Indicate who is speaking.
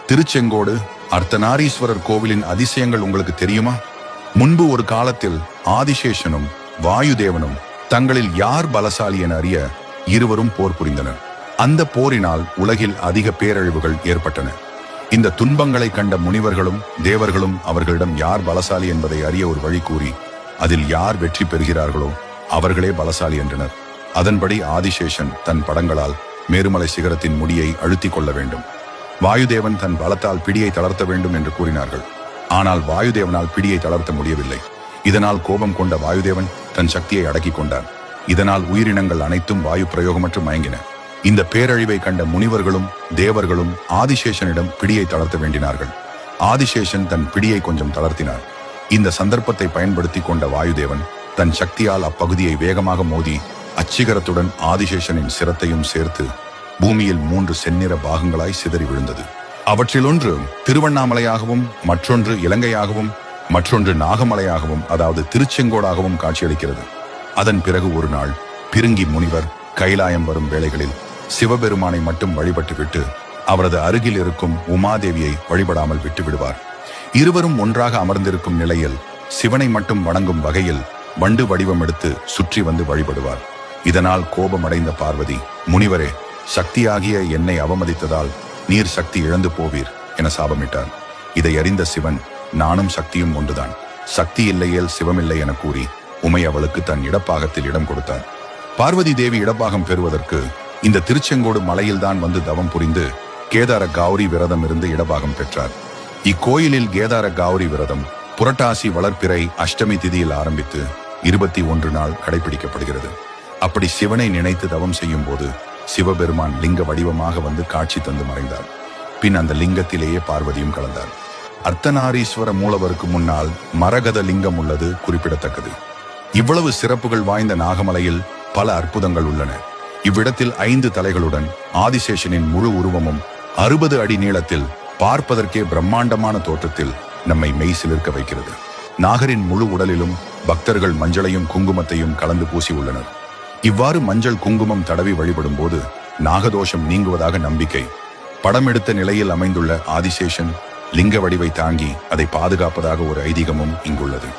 Speaker 1: திருச்செங்கோடு அர்த்தநாரீஸ்வரர் கோவிலின் அதிசயங்கள் உங்களுக்கு தெரியுமா? முன்பு ஒரு காலத்தில் ஆதிசேஷனும் வாயுதேவனும் தங்களில் யார் பலசாலி என அறிய இருவரும் போர் புரிந்தனர். அந்த போரினால் உலகில் அதிக பேரழிவுகள் ஏற்பட்டன. இந்த துன்பங்களை கண்ட முனிவர்களும் தேவர்களும் அவர்களிடம் யார் பலசாலி என்பதை அறிய ஒரு வழி கூறி அதில் யார் வெற்றி பெறுகிறார்களோ அவர்களே பலசாலி என்றனர். அதன்படி ஆதிசேஷன் தன் படங்களால் மேருமலை சிகரத்தின் முடியை அழுத்திக் கொள்ள வேண்டும். வாயுதேவன் தன் பலத்தால் பிடியை தளர்த்த வேண்டும் என்று கூறினார்கள். ஆனால் வாயுதேவனால் பிடியை தளர்த்த முடியவில்லை. இதனால் கோபம் கொண்ட வாயுதேவன் தன் சக்தியை அடக்கிக் கொண்டார். இதனால் உயிரினங்கள் அனைத்தும் வாயு பிரயோகமற்று மயங்கின. இந்த பேரழிவை கண்ட முனிவர்களும் தேவர்களும் ஆதிசேஷனிடம் பிடியை தளர்த்த வேண்டினார்கள். ஆதிசேஷன் தன் பிடியை கொஞ்சம் தளர்த்தினார். இந்த சந்தர்ப்பத்தை பயன்படுத்தி கொண்ட வாயுதேவன் தன் சக்தியால் அப்பகுதியை வேகமாக மோதி அச்சிகரத்துடன் ஆதிசேஷனின் சிரத்தையும் சேர்த்து பூமியில் 3 செந்நிற பாகங்களாய் சிதறி விழுந்தது. அவற்றில் ஒன்று திருவண்ணாமலையாகவும், மற்றொன்று இலங்கையாகவும், மற்றொன்று நாகமலையாகவும், அதாவது திருச்செங்கோடாகவும் காட்சியளிக்கிறது. அதன் பிறகு ஒரு நாள் பிருங்கி முனிவர் கைலாயம் வரும் வேளைகளில் சிவபெருமானை மட்டும் வழிபட்டுவிட்டு அவரது அருகில் இருக்கும் உமாதேவியை வழிபடாமல் விட்டு விடுவார். இருவரும் ஒன்றாக அமர்ந்திருக்கும் நிலையில் சிவனை மட்டும் வணங்கும் வகையில் வண்டு வடிவம் எடுத்து சுற்றி வந்து வழிபடுவார். இதனால் கோபமடைந்த பார்வதி, முனிவரே, சக்தியாகிய என்னை அவமதித்ததால் நீர் சக்தி இழந்து போவீர் என சாபமிட்டார். இதை அறிந்த சிவன், நானும் சக்தியும் ஒன்றுதான், சக்தி இல்லையேல் சிவமில்லை என கூறி உமை அவளுக்கு தன் இடப்பாகத்தில் இடம் கொடுத்தார். பார்வதி தேவி இடப்பாகம் பெறுவதற்கு இந்த திருச்செங்கோடு மலையில்தான் வந்து தவம் புரிந்து கேதார கௌரி விரதம் இருந்து இடப்பாகம் பெற்றார். இக்கோயிலில் கேதார கௌரி விரதம் புரட்டாசி வளர்ப்பிறை அஷ்டமி திதியில் ஆரம்பித்து 21 நாள் கடைபிடிக்கப்படுகிறது. அப்படி சிவனை நினைத்து தவம் செய்யும் போது சிவபெருமான் லிங்க வடிவமாக வந்து காட்சி தந்து மறைந்தார். பின் அந்த லிங்கத்திலேயே பார்வதியும் கலந்தார். அர்த்தநாரீஸ்வர மூலவருக்கு முன்னால் மரகத லிங்கம் உள்ளது குறிப்பிடத்தக்கது. இவ்வளவு சிறப்புகள் வாய்ந்த நாகமலையில் பல அற்புதங்கள் உள்ளன. இவ்விடத்தில் 5 தலைகளுடன் ஆதிசேஷனின் முழு உருவமும் 60 அடி நீளத்தில் பார்ப்பதற்கே பிரம்மாண்டமான தோற்றத்தில் நம்மை மெய் சிலிர்க்க வைக்கிறது. நாகரின் முழு உடலிலும் பக்தர்கள் மஞ்சளையும் குங்குமத்தையும் கலந்து பூசி உள்ளனர். இவ்வாறு மஞ்சள் குங்குமம் தடவி வழிபடும் போது நாகதோஷம் நீங்குவதாக நம்பிக்கை. படம் எடுத்த நிலையில் அமைந்துள்ள ஆதிசேஷன் லிங்க வடிவை தாங்கி அதை பாதுகாப்பதாக ஒரு ஐதீகமும் இங்குள்ளது.